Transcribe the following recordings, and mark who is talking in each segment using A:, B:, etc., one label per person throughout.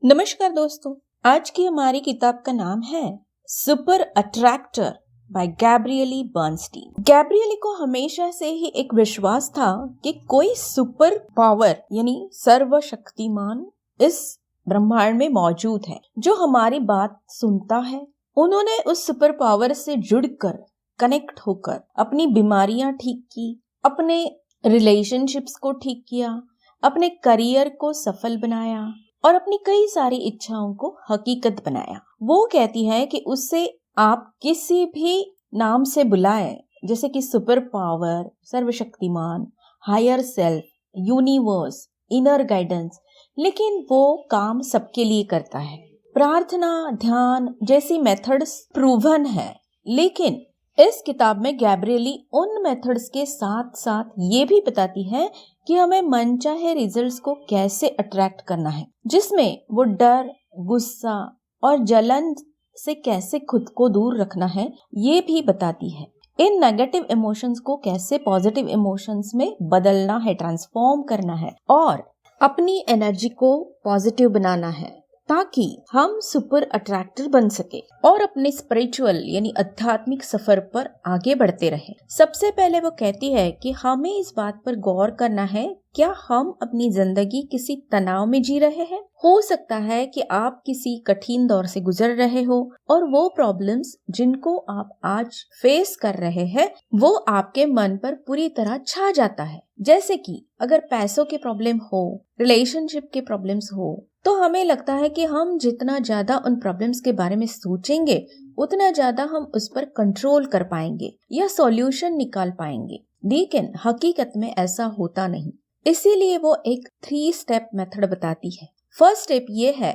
A: नमस्कार दोस्तों, आज की हमारी किताब का नाम है सुपर अट्रैक्टर बाय गैब्रिएली बर्नस्टीन। गैब्रिएली को हमेशा से ही एक विश्वास था कि कोई सुपर पावर यानी सर्वशक्तिमान इस ब्रह्मांड में मौजूद है जो हमारी बात सुनता है। उन्होंने उस सुपर पावर से जुड़कर कनेक्ट होकर अपनी बीमारियां ठीक की, अपने रिलेशनशिप्स को ठीक किया, अपने करियर को सफल बनाया और अपनी कई सारी इच्छाओं को हकीकत बनाया। वो कहती है कि उससे आप किसी भी नाम से बुलाएं, जैसे कि सुपर पावर, सर्वशक्तिमान, higher self, universe, inner guidance, लेकिन वो काम सबके लिए करता है। प्रार्थना, ध्यान जैसी मेथड्स प्रूवन है, लेकिन इस किताब में गैब्रिएली उन मेथड्स के साथ साथ ये भी बताती है कि हमें मनचाहे रिजल्ट्स को कैसे अट्रैक्ट करना है, जिसमें वो डर, गुस्सा और जलन से कैसे खुद को दूर रखना है ये भी बताती है। इन नेगेटिव इमोशंस को कैसे पॉजिटिव इमोशंस में बदलना है, ट्रांसफॉर्म करना है और अपनी एनर्जी को पॉजिटिव बनाना है ताकि हम सुपर अट्रैक्टर बन सके और अपने स्पिरिचुअल यानी आध्यात्मिक सफर पर आगे बढ़ते रहें। सबसे पहले वो कहती है कि हमें इस बात पर गौर करना है, क्या हम अपनी जिंदगी किसी तनाव में जी रहे हैं? हो सकता है कि आप किसी कठिन दौर से गुजर रहे हो और वो प्रॉब्लम्स जिनको आप आज फेस कर रहे हैं वो आपके मन पर पूरी तरह छा जाता है। जैसे कि अगर पैसों के प्रॉब्लम हो, रिलेशनशिप के प्रॉब्लम्स हो, तो हमें लगता है कि हम जितना ज्यादा उन प्रॉब्लम्स के बारे में सोचेंगे उतना ज्यादा हम उस पर कंट्रोल कर पाएंगे या सॉल्यूशन निकाल पाएंगे, लेकिन हकीकत में ऐसा होता नहीं। इसीलिए वो एक 3 स्टेप मेथड बताती है। फर्स्ट स्टेप ये है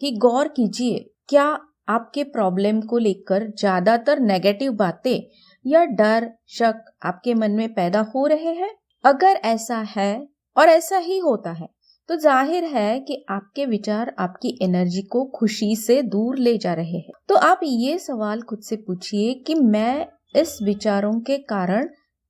A: कि गौर कीजिए, क्या आपके प्रॉब्लम को लेकर ज्यादातर नेगेटिव बातें या डर, शक आपके मन में पैदा हो रहे हैं? अगर ऐसा है और ऐसा ही होता है तो जाहिर है कि आपके विचार आपकी एनर्जी को खुशी से दूर ले जा रहे हैं। तो आप ये सवाल खुद से पूछिए कि मैं इस विचारों के कारण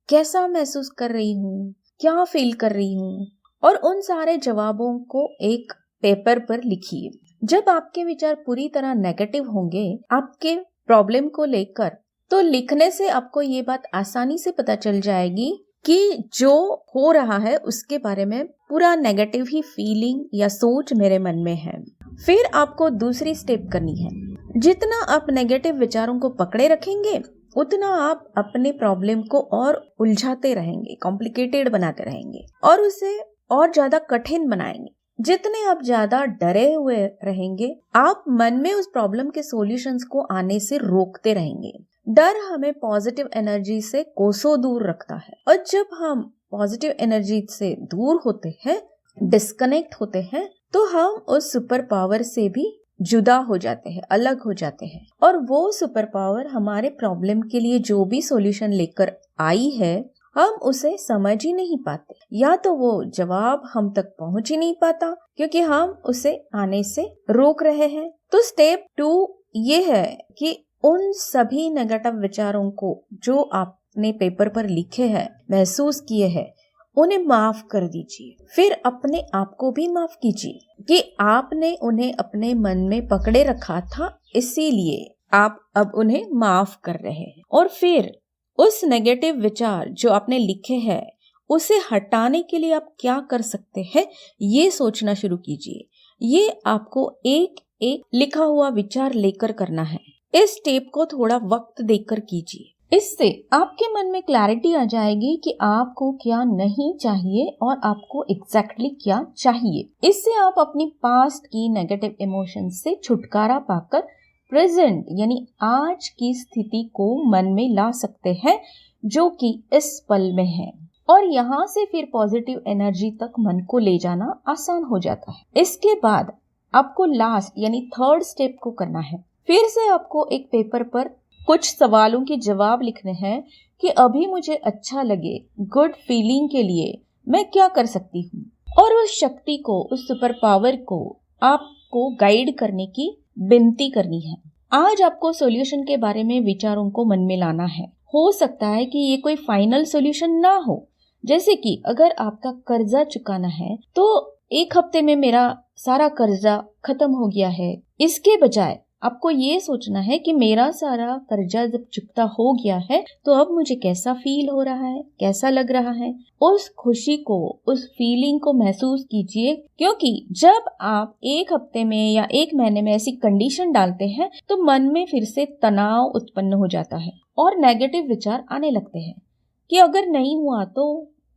A: कैसा महसूस कर रही हूँ, क्या फील कर रही हूँ, और उन सारे जवाबों को एक पेपर पर लिखिए। जब आपके विचार पूरी तरह नेगेटिव होंगे आपके प्रॉब्लम को लेकर, तो लिखने से आपको ये बात आसानी से पता चल जाएगी कि जो हो रहा है उसके बारे में पूरा नेगेटिव ही फीलिंग या सोच मेरे मन में है। फिर आपको दूसरी स्टेप करनी है। जितना आप नेगेटिव विचारों को पकड़े रखेंगे उतना आप अपने प्रॉब्लम को और उलझाते रहेंगे, कॉम्प्लिकेटेड बनाते रहेंगे और उसे और ज्यादा कठिन बनाएंगे। जितने आप ज्यादा डरे हुए रहेंगे आप मन में उस प्रॉब्लम के सॉल्यूशंस को आने से रोकते रहेंगे। डर हमें पॉजिटिव एनर्जी से कोसों दूर रखता है और जब हम पॉजिटिव एनर्जी से दूर होते हैं, डिस्कनेक्ट होते हैं, तो हम उस सुपर पावर से भी जुदा हो जाते हैं, अलग हो जाते हैं और वो सुपर पावर हमारे प्रॉब्लम के लिए जो भी सॉल्यूशन लेकर आई है हम उसे समझ ही नहीं पाते, या तो वो जवाब हम तक पहुंच ही नहीं पाता क्योंकि हम उसे आने से रोक रहे हैं। तो स्टेप 2 ये है कि उन सभी नेगेटिव विचारों को जो आपने पेपर पर लिखे हैं, महसूस किए हैं, उन्हें माफ कर दीजिए। फिर अपने आप को भी माफ कीजिए कि आपने उन्हें अपने मन में पकड़े रखा था, इसीलिए आप अब उन्हें माफ कर रहे हैं। और फिर उस नेगेटिव विचार जो आपने लिखे हैं उसे हटाने के लिए आप क्या कर सकते हैं ये सोचना शुरू कीजिए। ये आपको एक एक लिखा हुआ विचार लेकर करना है। इस स्टेप को थोड़ा वक्त देकर कीजिए। इससे आपके मन में क्लैरिटी आ जाएगी कि आपको क्या नहीं चाहिए और आपको एग्जैक्टली क्या चाहिए। इससे आप अपनी पास्ट की नेगेटिव इमोशंस से छुटकारा पाकर प्रेजेंट यानी आज की स्थिति को मन में ला सकते हैं जो कि इस पल में है, और यहाँ से फिर पॉजिटिव एनर्जी तक मन को ले जाना आसान हो जाता है। इसके बाद आपको लास्ट यानी थर्ड स्टेप को करना है। फिर से आपको एक पेपर पर कुछ सवालों के जवाब लिखने हैं कि अभी मुझे अच्छा लगे, गुड फीलिंग के लिए मैं क्या कर सकती हूँ, और उस शक्ति को, उस सुपर पावर को आपको गाइड करने की विनती करनी है। आज आपको सॉल्यूशन के बारे में विचारों को मन में लाना है। हो सकता है कि ये कोई फाइनल सॉल्यूशन ना हो, जैसे कि अगर आपका कर्जा चुकाना है तो 1 हफ्ते में मेरा सारा कर्जा खत्म हो गया है। इसके बजाय आपको ये सोचना है कि मेरा सारा कर्जा जब चुकता हो गया है तो अब मुझे कैसा फील हो रहा है, कैसा लग रहा है। उस खुशी को, उस फीलिंग को महसूस कीजिए, क्योंकि जब आप एक हफ्ते में या एक महीने में ऐसी कंडीशन डालते हैं तो मन में फिर से तनाव उत्पन्न हो जाता है और नेगेटिव विचार आने लगते हैं कि अगर नहीं हुआ तो।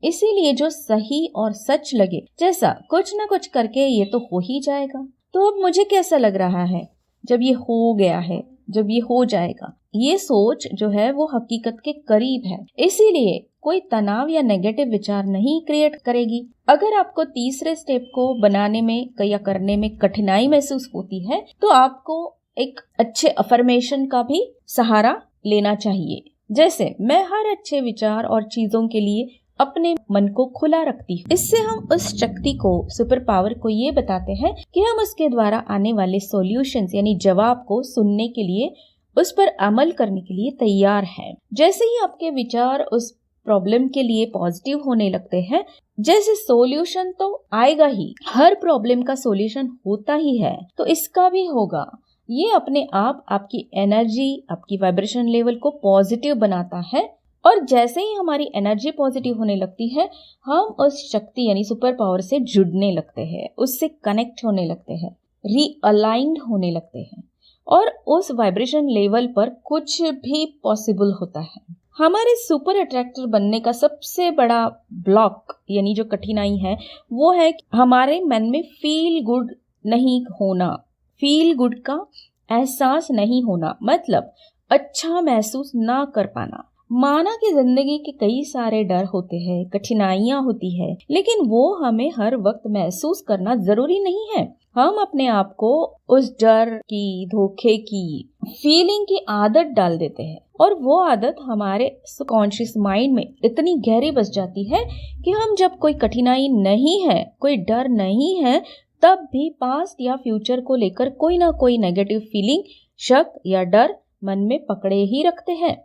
A: इसीलिए जो सही और सच लगे, जैसा कुछ ना कुछ करके ये तो हो ही जाएगा, तो अब मुझे कैसा लग रहा है जब ये हो गया है, जब ये हो जाएगा, ये सोच जो है वो हकीकत के करीब है। इसीलिए कोई तनाव या नेगेटिव विचार नहीं क्रिएट करेगी। अगर आपको तीसरे स्टेप को बनाने में या करने में कठिनाई महसूस होती है तो आपको एक अच्छे अफर्मेशन का भी सहारा लेना चाहिए। जैसे मैं हर अच्छे विचार और चीजों के लिए अपने मन को खुला रखती हूँ। इससे हम उस शक्ति को, सुपर पावर को ये बताते हैं कि हम उसके द्वारा आने वाले सॉल्यूशंस यानी जवाब को सुनने के लिए, उस पर अमल करने के लिए तैयार हैं। जैसे ही आपके विचार उस प्रॉब्लम के लिए पॉजिटिव होने लगते हैं, जैसे सॉल्यूशन तो आएगा ही, हर प्रॉब्लम का सॉल्यूशन होता ही है, तो इसका भी होगा। ये अपने आप आपकी एनर्जी, आपकी वाइब्रेशन लेवल को पॉजिटिव बनाता है। और जैसे ही हमारी एनर्जी पॉजिटिव होने लगती है, हम उस शक्ति यानी सुपर पावर से जुड़ने लगते हैं, उससे कनेक्ट होने लगते हैं, रीअलाइंड होने लगते हैं और उस वाइब्रेशन लेवल पर कुछ भी पॉसिबल होता है। हमारे सुपर अट्रैक्टर बनने का सबसे बड़ा ब्लॉक यानी जो कठिनाई है वो है कि हमारे मन में फील गुड नहीं होना, फील गुड का एहसास नहीं होना, मतलब अच्छा महसूस ना कर पाना। माना कि जिंदगी के कई सारे डर होते हैं, कठिनाइयां होती है, लेकिन वो हमें हर वक्त महसूस करना जरूरी नहीं है। हम अपने आप को उस डर की, धोखे की फीलिंग की आदत डाल देते हैं और वो आदत हमारे सबकॉन्शियस माइंड में इतनी गहरी बस जाती है कि हम जब कोई कठिनाई नहीं है, कोई डर नहीं है, तब भी पास्ट या फ्यूचर को लेकर कोई ना कोई नेगेटिव फीलिंग, शक या डर मन में पकड़े ही रखते हैं।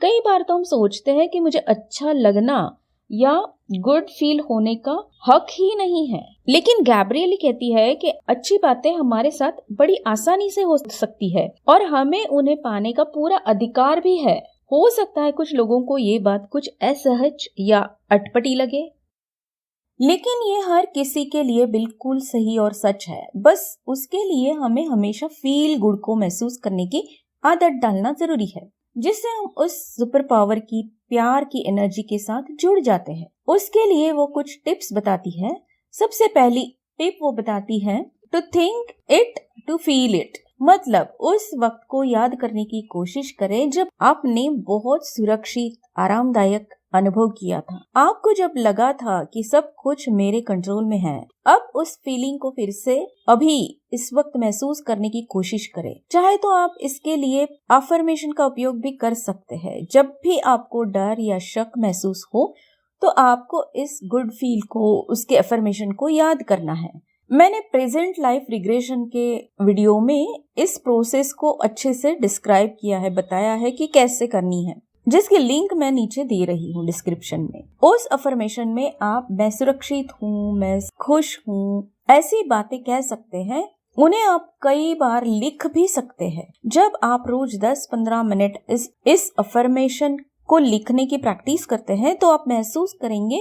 A: कई बार तो हम सोचते हैं कि मुझे अच्छा लगना या गुड फील होने का हक ही नहीं है, लेकिन गैब्रिएली कहती है कि अच्छी बातें हमारे साथ बड़ी आसानी से हो सकती है और हमें उन्हें पाने का पूरा अधिकार भी है। हो सकता है कुछ लोगों को ये बात कुछ असहज या अटपटी लगे, लेकिन ये हर किसी के लिए बिल्कुल सही और सच है। बस उसके लिए हमें हमेशा फील गुड को महसूस करने की आदत डालना जरूरी है, जिससे हम उस सुपर पावर की, प्यार की एनर्जी के साथ जुड़ जाते हैं। उसके लिए वो कुछ टिप्स बताती है। सबसे पहली टिप वो बताती है to think it to feel it, मतलब उस वक्त को याद करने की कोशिश करें जब आपने बहुत सुरक्षित, आरामदायक अनुभव किया था। आपको जब लगा था कि सब कुछ मेरे कंट्रोल में है। अब उस फीलिंग को फिर से अभी इस वक्त महसूस करने की कोशिश करें। चाहे तो आप इसके लिए अफर्मेशन का उपयोग भी कर सकते हैं। जब भी आपको डर या शक महसूस हो तो आपको इस गुड फील को, उसके अफर्मेशन को याद करना है। मैंने प्रेजेंट लाइफ रिग्रेशन के वीडियो में इस प्रोसेस को अच्छे से डिस्क्राइब किया है, बताया है कि कैसे करनी है, जिसकी लिंक मैं नीचे दे रही हूँ डिस्क्रिप्शन में। उस अफर्मेशन में आप मैं सुरक्षित हूँ, मैं खुश हूँ, ऐसी बातें कह सकते हैं। उन्हें आप कई बार लिख भी सकते हैं। जब आप रोज 10-15 मिनट इस अफर्मेशन को लिखने की प्रैक्टिस करते हैं तो आप महसूस करेंगे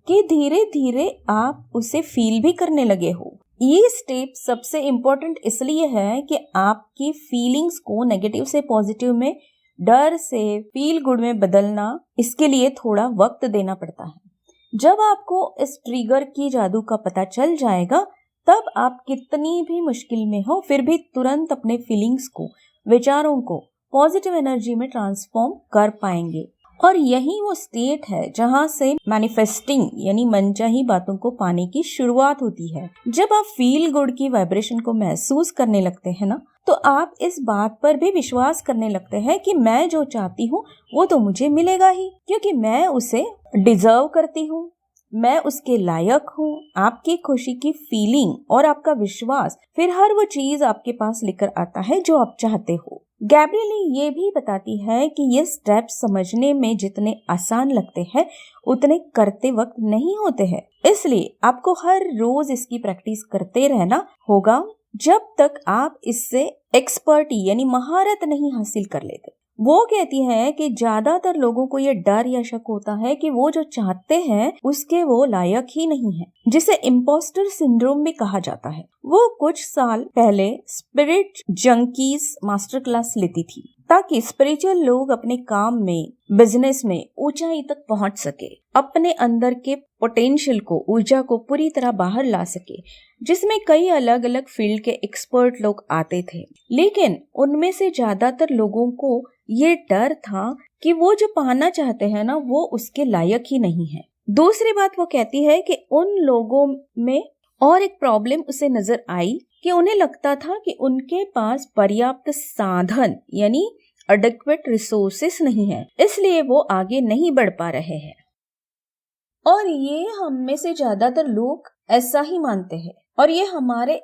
A: कि धीरे धीरे आप उसे फील भी करने लगे हो। ये स्टेप सबसे इम्पोर्टेंट इसलिए है कि आपकी फीलिंग्स को नेगेटिव से पॉजिटिव में, डर से फील गुड में बदलना, इसके लिए थोड़ा वक्त देना पड़ता है। जब आपको इस ट्रिगर की जादू का पता चल जाएगा, तब आप कितनी भी मुश्किल में हो फिर भी तुरंत अपने फीलिंग्स को, विचारों को पॉजिटिव एनर्जी में ट्रांसफॉर्म कर पाएंगे। और यही वो स्टेट है जहां से मैनिफेस्टिंग यानी मनचाही बातों को पाने की शुरुआत होती है। जब आप फील गुड की वाइब्रेशन को महसूस करने लगते हैं ना, तो आप इस बात पर भी विश्वास करने लगते हैं कि मैं जो चाहती हूँ वो तो मुझे मिलेगा ही, क्योंकि मैं उसे डिजर्व करती हूँ, मैं उसके लायक हूँ। आपकी खुशी की फीलिंग और आपका विश्वास फिर हर वो चीज आपके पास लेकर आता है जो आप चाहते हो। गैब्रियली ये भी बताती है कि ये स्टेप्स समझने में जितने आसान लगते हैं उतने करते वक्त नहीं होते हैं, इसलिए आपको हर रोज इसकी प्रैक्टिस करते रहना होगा जब तक आप इससे एक्सपर्टी यानी महारत नहीं हासिल कर लेते। वो कहती है कि ज्यादातर लोगों को ये डर या शक होता है कि वो जो चाहते हैं उसके वो लायक ही नहीं है, जिसे इम्पोस्टर सिंड्रोम भी कहा जाता है। वो कुछ साल पहले स्पिरिट जंकीज मास्टर क्लास लेती थी ताकि स्पिरिचुअल लोग अपने काम में, बिजनेस में ऊंचाई तक पहुंच सके, अपने अंदर के पोटेंशियल को, ऊर्जा को पूरी तरह बाहर ला सके, जिसमें कई अलग अलग फील्ड के एक्सपर्ट लोग आते थे। लेकिन उनमें से ज्यादातर लोगों को ये डर था कि वो जो पाना चाहते हैं ना, वो उसके लायक ही नहीं है। दूसरी बात वो कहती है कि उन लोगों में और एक प्रॉब्लम उसे नजर आई कि उन्हें लगता था कि उनके पास पर्याप्त साधन यानी एडिक्वेट रिसोर्सेस नहीं है, इसलिए वो आगे नहीं बढ़ पा रहे हैं। और ये हम में से ज्यादातर लोग ऐसा ही मानते हैं, और ये हमारे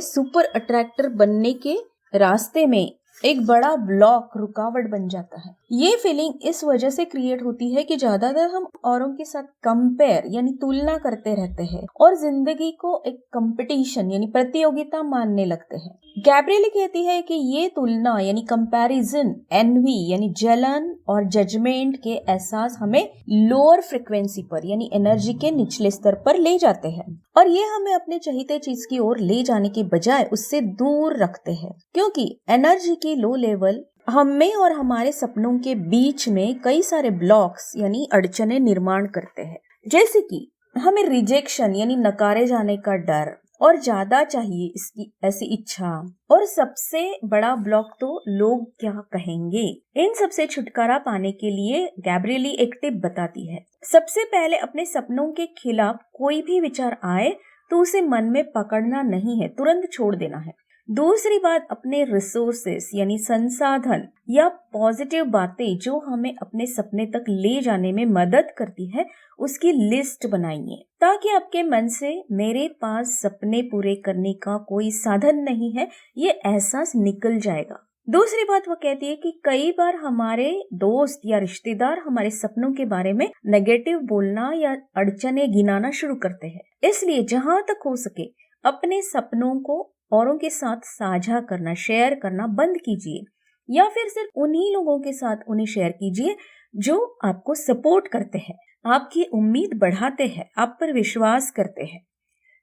A: सुपर अट्रैक्टर बनने के रास्ते में एक बड़ा ब्लॉक, रुकावट बन जाता है। ये फीलिंग इस वजह से क्रिएट होती है कि ज्यादातर हम औरों के साथ कंपेयर यानी तुलना करते रहते हैं और जिंदगी को एक कंपटीशन यानी प्रतियोगिता मानने लगते हैं। गैब्रिएली कहती है कि ये तुलना यानी कंपैरिजन, एनवी यानी जलन और जजमेंट के एहसास हमें लोअर फ्रिक्वेंसी पर यानी एनर्जी के निचले स्तर पर ले जाते हैं, और ये हमें अपने चाहते चीज की ओर ले जाने के बजाय उससे दूर रखते हैं, क्योंकि एनर्जी की लो लेवल हमें और हमारे सपनों के बीच में कई सारे ब्लॉक्स यानी अड़चने निर्माण करते हैं, जैसे कि हमें रिजेक्शन यानी नकारे जाने का डर और ज्यादा चाहिए इसकी ऐसी इच्छा, और सबसे बड़ा ब्लॉक तो लोग क्या कहेंगे। इन सबसे छुटकारा पाने के लिए गैब्रिएली एक टिप बताती है। सबसे पहले अपने सपनों के खिलाफ कोई भी विचार आए तो उसे मन में पकड़ना नहीं है, तुरंत छोड़ देना है। दूसरी बात, अपने रिसोर्सेस यानी संसाधन या पॉजिटिव बातें जो हमें अपने सपने तक ले जाने में मदद करती है उसकी लिस्ट बनाइए, ताकि आपके मन से मेरे पास सपने पूरे करने का कोई साधन नहीं है ये एहसास निकल जाएगा। दूसरी बात वो कहती है कि कई बार हमारे दोस्त या रिश्तेदार हमारे सपनों के बारे में नेगेटिव बोलना या अड़चने गिनाना शुरू करते हैं, इसलिए जहां तक हो सके अपने सपनों को औरों के साथ साझा करना, शेयर करना बंद कीजिए, या फिर सिर्फ उन्हीं लोगों के साथ उन्हें शेयर कीजिए जो आपको सपोर्ट करते हैं, आपकी उम्मीद बढ़ाते हैं, आप पर विश्वास करते हैं।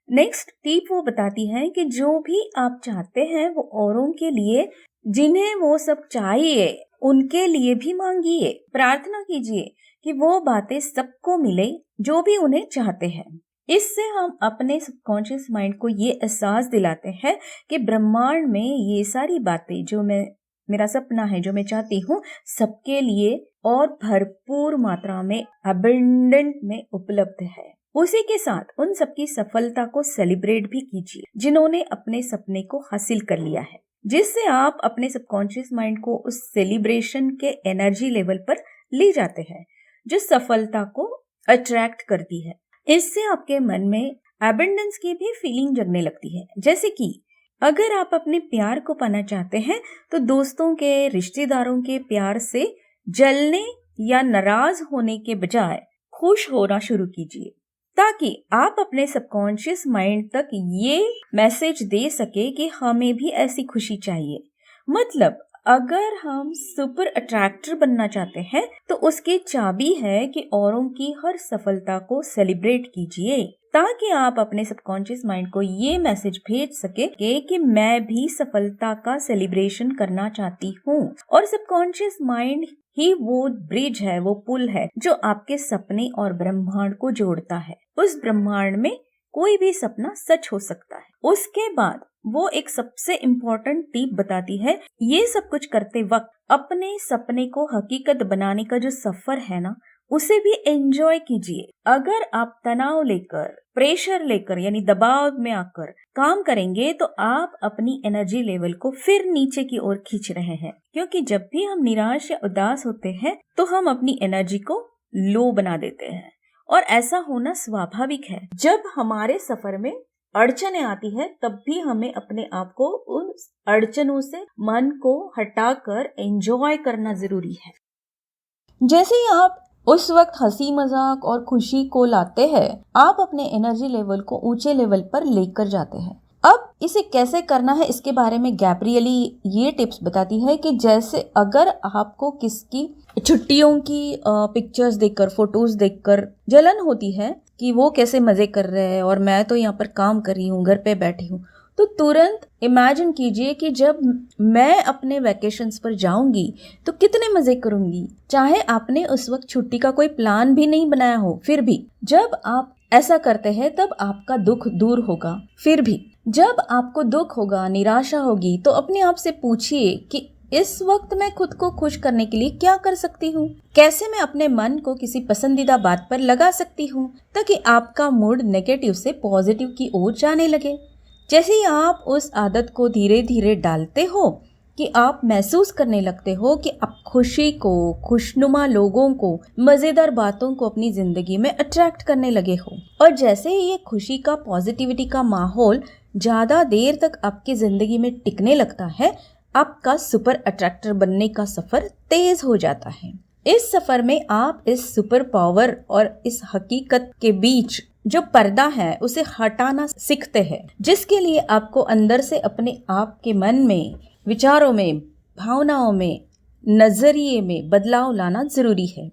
A: नेक्स्ट टिप वो बताती है कि जो भी आप चाहते हैं वो औरों के लिए, जिन्हें वो सब चाहिए उनके लिए भी मांगिए, प्रार्थना कीजिए कि वो बातें सबको मिले जो भी उन्हें चाहते हैं। इससे हम अपने सबकॉन्शियस माइंड को ये एहसास दिलाते हैं कि ब्रह्मांड में ये सारी बातें जो मेरा सपना है, जो मैं चाहती हूँ, सबके लिए और भरपूर मात्रा में, अबंडेंट में उपलब्ध है। उसी के साथ उन सबकी सफलता को सेलिब्रेट भी कीजिए जिन्होंने अपने सपने को हासिल कर लिया है, जिससे आप अपने सबकॉन्शियस माइंड को उस सेलिब्रेशन के एनर्जी लेवल पर ले जाते हैं जो सफलता को अट्रैक्ट करती है। इससे आपके मन में एबंडेंस की भी फीलिंग जगने लगती है। जैसे कि अगर आप अपने प्यार को पाना चाहते हैं तो दोस्तों के, रिश्तेदारों के प्यार से जलने या नाराज होने के बजाय खुश होना शुरू कीजिए, ताकि आप अपने सबकॉन्शियस माइंड तक ये मैसेज दे सके कि हमें भी ऐसी खुशी चाहिए। मतलब अगर हम सुपर अट्रैक्टर बनना चाहते हैं तो उसकी चाबी है कि औरों की हर सफलता को सेलिब्रेट कीजिए, ताकि आप अपने सबकॉन्शियस माइंड को ये मैसेज भेज सके कि मैं भी सफलता का सेलिब्रेशन करना चाहती हूँ। और सबकॉन्शियस माइंड ही वो ब्रिज है, वो पुल है जो आपके सपने और ब्रह्मांड को जोड़ता है। उस ब्रह्मांड में कोई भी सपना सच हो सकता है। उसके बाद वो एक सबसे इम्पोर्टेंट टिप बताती है, ये सब कुछ करते वक्त अपने सपने को हकीकत बनाने का जो सफर है ना, उसे भी एंजॉय कीजिए। अगर आप तनाव लेकर, प्रेशर लेकर यानी दबाव में आकर काम करेंगे तो आप अपनी एनर्जी लेवल को फिर नीचे की ओर खींच रहे हैं, क्योंकि जब भी हम निराश या उदास होते हैं तो हम अपनी एनर्जी को लो बना देते हैं, और ऐसा होना स्वाभाविक है। जब हमारे सफर में अड़चने आती है तब भी हमें अपने आप को उन अड़चनों से मन को हटाकर एंजॉय करना जरूरी है। जैसे ही आप उस वक्त हंसी मजाक और खुशी को लाते हैं, आप अपने एनर्जी लेवल को ऊंचे लेवल पर लेकर जाते हैं। अब इसे कैसे करना है इसके बारे में गैब्रियली ये टिप्स बताती है कि जैसे अगर आपको किसकी छुट्टियों की पिक्चर्स देखकर, फोटोज देखकर जलन होती है कि वो कैसे मजे कर रहे हैं और मैं तो यहाँ पर काम कर रही हूँ, घर पे बैठी हूँ, तो तुरंत इमेजिन कीजिए कि जब मैं अपने वैकेशंस पर जाऊंगी तो कितने मजे करूंगी। चाहे आपने उस वक्त छुट्टी का कोई प्लान भी नहीं बनाया हो, फिर भी जब आप ऐसा करते हैं तब आपका दुख दूर होगा। फिर भी जब आपको दुख होगा, निराशा होगी, तो अपने आप से पूछिए कि इस वक्त मैं खुद को खुश करने के लिए क्या कर सकती हूँ, कैसे मैं अपने मन को किसी पसंदीदा बात पर लगा सकती हूँ ताकि आपका मूड नेगेटिव से पॉजिटिव की ओर जाने लगे। जैसे ही आप उस आदत को धीरे धीरे डालते हो कि आप महसूस करने लगते हो कि आप खुशी को, खुशनुमा लोगों को, मजेदार बातों को अपनी जिंदगी में अट्रैक्ट करने लगे हो, और जैसे ही ये खुशी का, पॉजिटिविटी का माहौल ज्यादा देर तक आपकी जिंदगी में टिकने लगता है, आपका सुपर अट्रैक्टर बनने का सफर तेज हो जाता है। इस सफर में आप इस सुपर पावर और इस हकीकत के बीच जो पर्दा है उसे हटाना सीखते हैं, जिसके लिए आपको अंदर से अपने आप के मन में, विचारों में, भावनाओं में, नजरिए में बदलाव लाना जरूरी है।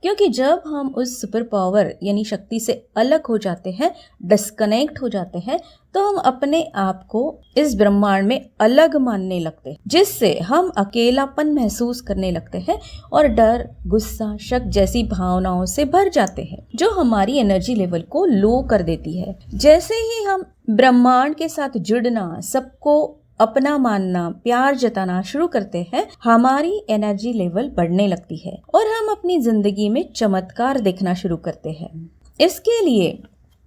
A: क्योंकि जब हम उस सुपर पावर यानी शक्ति से अलग हो जाते हैं, डिस्कनेक्ट हो जाते हैं, तो हम अपने आप को इस ब्रह्मांड में अलग मानने लगते हैं, जिससे हम अकेलापन महसूस करने लगते हैं और डर, गुस्सा, शक जैसी भावनाओं से भर जाते हैं, जो हमारी एनर्जी लेवल को लो कर देती है। जैसे ही हम ब्रह्मांड के साथ जुड़ना, सबको अपना मानना, प्यार जताना शुरू करते हैं, हमारी एनर्जी लेवल बढ़ने लगती है और हम अपनी जिंदगी में चमत्कार देखना शुरू करते हैं। इसके लिए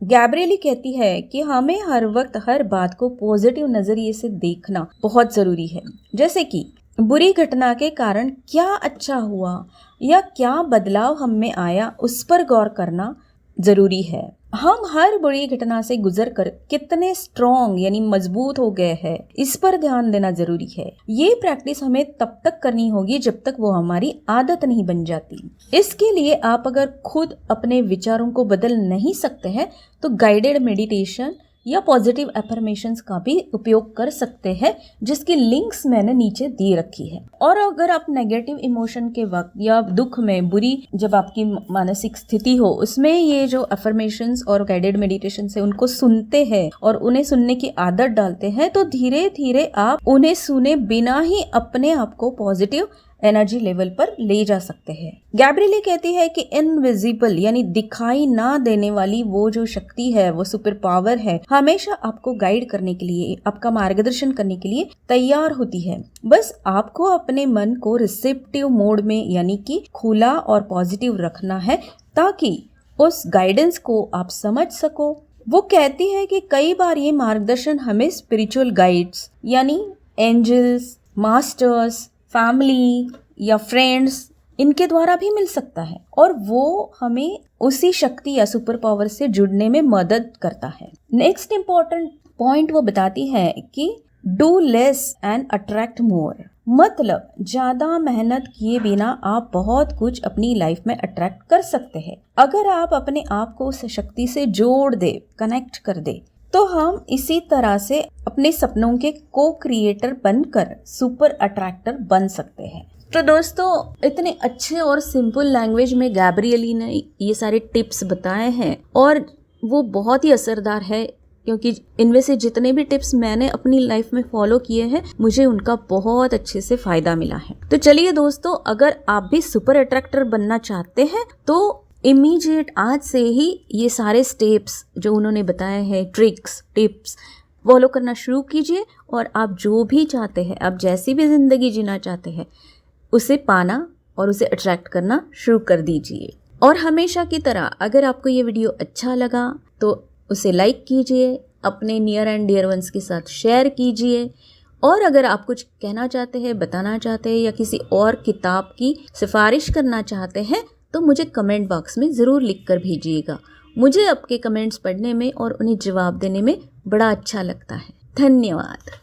A: गैब्रियली कहती है कि हमें हर वक्त हर बात को पॉजिटिव नजरिए से देखना बहुत जरूरी है। जैसे कि बुरी घटना के कारण क्या अच्छा हुआ या क्या बदलाव हम में आया, उस पर गौर करना जरूरी है। हम हर बुरी घटना से गुजरकर कितने स्ट्रॉन्ग यानी मजबूत हो गए हैं, इस पर ध्यान देना जरूरी है। ये प्रैक्टिस हमें तब तक करनी होगी जब तक वो हमारी आदत नहीं बन जाती। इसके लिए आप अगर खुद अपने विचारों को बदल नहीं सकते हैं तो गाइडेड मेडिटेशन या पॉजिटिव अफर्मेशंस का भी उपयोग कर सकते हैं, जिसकी लिंक्स मैंने नीचे दी रखी है। और अगर आप नेगेटिव इमोशन के वक्त या दुख में, बुरी जब आपकी मानसिक स्थिति हो, उसमें ये जो अफर्मेशंस और गाइडेड मेडिटेशन है उनको सुनते हैं और उन्हें सुनने की आदत डालते हैं, तो धीरे धीरे आप उन्हें सुने बिना ही अपने आप को पॉजिटिव एनर्जी लेवल पर ले जा सकते हैं। गैब्रियली कहती है कि इनविजिबल यानी दिखाई ना देने वाली वो जो शक्ति है, वो सुपर पावर है, हमेशा आपको गाइड करने के लिए, आपका मार्गदर्शन करने के लिए तैयार होती है। बस आपको अपने मन को रिसेप्टिव मोड में यानी कि खुला और पॉजिटिव रखना है ताकि उस गाइडेंस को आप समझ सको। वो कहती है कि कई बार ये मार्गदर्शन हमें स्पिरिचुअल गाइड्स यानी एंजल्स, मास्टर्स, फैमिली या फ्रेंड्स, इनके द्वारा भी मिल सकता है और वो हमें उसी शक्ति या सुपर पावर से जुड़ने में मदद करता है। नेक्स्ट इम्पोर्टेंट पॉइंट वो बताती है कि do less and attract more, मतलब ज्यादा मेहनत किए बिना आप बहुत कुछ अपनी लाइफ में अट्रैक्ट कर सकते हैं। अगर आप अपने आप को उस शक्ति से जोड़ दे, कनेक्ट कर दे, तो हम इसी तरह से अपने सपनों के को क्रिएटर बनकर सुपर अट्रैक्टर बन सकते हैं। तो दोस्तों, इतने अच्छे और सिंपल लैंग्वेज में गैब्रियली ने ये सारे टिप्स बताए हैं और वो बहुत ही असरदार है, क्योंकि इनमें से जितने भी टिप्स मैंने अपनी लाइफ में फॉलो किए हैं, मुझे उनका बहुत अच्छे से फायदा मिला है। तो चलिए दोस्तों, अगर आप भी सुपर अट्रैक्टर बनना चाहते हैं तो इमीडिएट आज से ही ये सारे स्टेप्स जो उन्होंने बताए हैं, ट्रिक्स, टिप्स फॉलो करना शुरू कीजिए और आप जो भी चाहते हैं, आप जैसी भी जिंदगी जीना चाहते हैं, उसे पाना और उसे अट्रैक्ट करना शुरू कर दीजिए। और हमेशा की तरह अगर आपको ये वीडियो अच्छा लगा तो उसे लाइक कीजिए, अपने नियर एंड डियर वंस के साथ शेयर कीजिए, और अगर आप कुछ कहना चाहते हैं, बताना चाहते हैं या किसी और किताब की सिफारिश करना चाहते हैं तो मुझे कमेंट बॉक्स में ज़रूर लिख कर भेजिएगा। मुझे आपके कमेंट्स पढ़ने में और उन्हें जवाब देने में बड़ा अच्छा लगता है। धन्यवाद।